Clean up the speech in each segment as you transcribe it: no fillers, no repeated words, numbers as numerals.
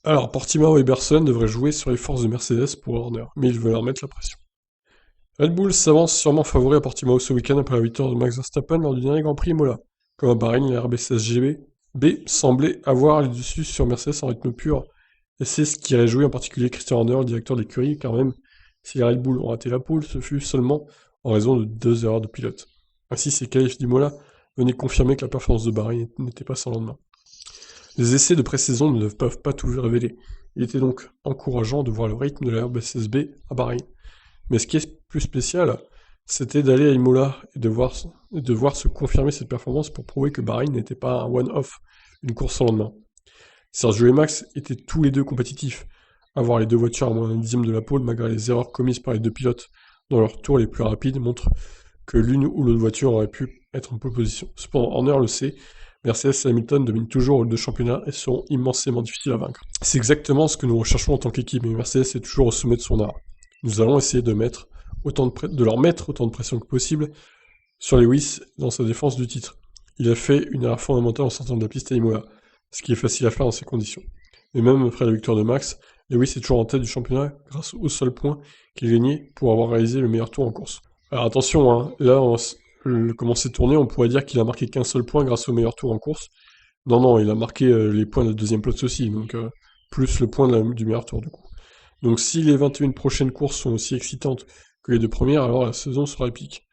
Alors, Portimao et Barcelone devraient jouer sur les forces de Mercedes pour Horner, mais ils veulent leur mettre la pression. Red Bull s'avance sûrement favori à Portimao ce week-end après la victoire de Max Verstappen lors du dernier Grand Prix Imola. Comme à Bahreïn, la RB16GB B semblait avoir le dessus sur Mercedes en rythme pur, et c'est ce qui réjouit en particulier Christian Horner, le directeur d'écurie, car même si les Red Bull ont raté la pole, ce fut seulement en raison de 2 erreurs de pilote. Ainsi, ces qualifs d'Imola venaient confirmer que la performance de Bahreïn n'était pas sans lendemain. Les essais de pré-saison ne peuvent pas tout révéler. Il était donc encourageant de voir le rythme de la RB16B à Bahreïn. Mais ce qui est plus spécial, c'était d'aller à Imola et de voir se confirmer cette performance pour prouver que Bahreïn n'était pas un one-off, une course sans lendemain. Sergio et Max étaient tous les deux compétitifs. Avoir les deux voitures à moins d'un dixième de la pole, malgré les erreurs commises par les deux pilotes dans leurs tours les plus rapides, montre que l'une ou l'autre voiture aurait pu être en pole position. Cependant, Horner le sait, Mercedes et Hamilton dominent toujours le championnat et sont immensément difficiles à vaincre. C'est exactement ce que nous recherchons en tant qu'équipe, mais Mercedes est toujours au sommet de son art. Nous allons essayer de leur mettre autant de pression que possible sur Lewis dans sa défense du titre. Il a fait une erreur fondamentale en sortant de la piste à Imola, ce qui est facile à faire dans ces conditions. Et même après la victoire de Max, Lewis est toujours en tête du championnat grâce au seul point qu'il gagnait pour avoir réalisé le meilleur tour en course. Alors attention, hein, là, comment c'est tourné, on pourrait dire qu'il a marqué qu'un seul point grâce au meilleur tour en course. Non, non, il a marqué les points de la deuxième place aussi, donc plus le point du meilleur tour du coup. Donc si les 21 prochaines courses sont aussi excitantes que les deux premières, alors la saison sera épique.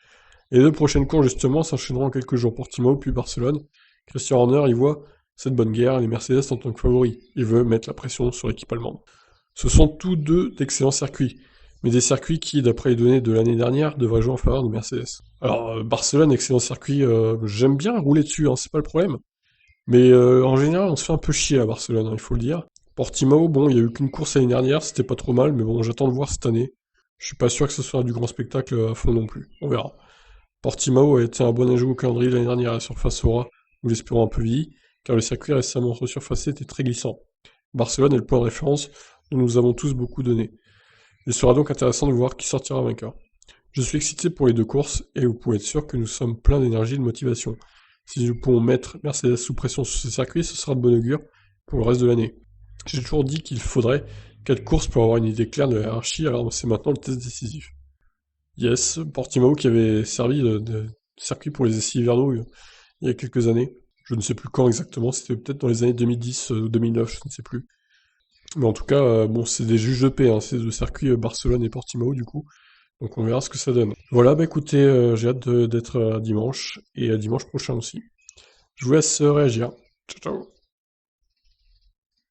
Et les deux prochaines courses justement s'enchaîneront en quelques jours, Portimao puis Barcelone. Christian Horner y voit cette bonne guerre, les Mercedes en tant que favoris. Il veut mettre la pression sur l'équipe allemande. Ce sont tous deux d'excellents circuits, mais des circuits qui, d'après les données de l'année dernière, devraient jouer en faveur de Mercedes. Alors Barcelone, excellent circuit, j'aime bien rouler dessus, hein, c'est pas le problème. Mais en général, on se fait un peu chier à Barcelone, hein, il faut le dire. Portimao, bon, il y a eu qu'une course l'année dernière, c'était pas trop mal, mais bon, j'attends de voir cette année. Je suis pas sûr que ce soit du grand spectacle à fond non plus. On verra. Portimao a été un bon ajout au calendrier l'année dernière à la surface Aura, nous l'espérons un peu vieilli, car le circuit récemment resurfacé était très glissant. Barcelone est le point de référence dont nous avons tous beaucoup donné. Il sera donc intéressant de voir qui sortira vainqueur. Je suis excité pour les deux courses, et vous pouvez être sûr que nous sommes pleins d'énergie et de motivation. Si nous pouvons mettre Mercedes sous pression sur ces circuits, ce sera de bon augure pour le reste de l'année. J'ai toujours dit qu'il faudrait 4 courses pour avoir une idée claire de la hiérarchie, alors c'est maintenant le test décisif. Yes, Portimao qui avait servi de circuit pour les essais hivernaux il y a quelques années. Je ne sais plus quand exactement, c'était peut-être dans les années 2010 ou 2009, je ne sais plus. Mais en tout cas, bon, c'est des juges de paix, hein, c'est le circuit Barcelone et Portimao du coup. Donc on verra ce que ça donne. Voilà, bah écoutez, j'ai hâte d'être à dimanche, et à dimanche prochain aussi. Je vous laisse réagir. Ciao, ciao.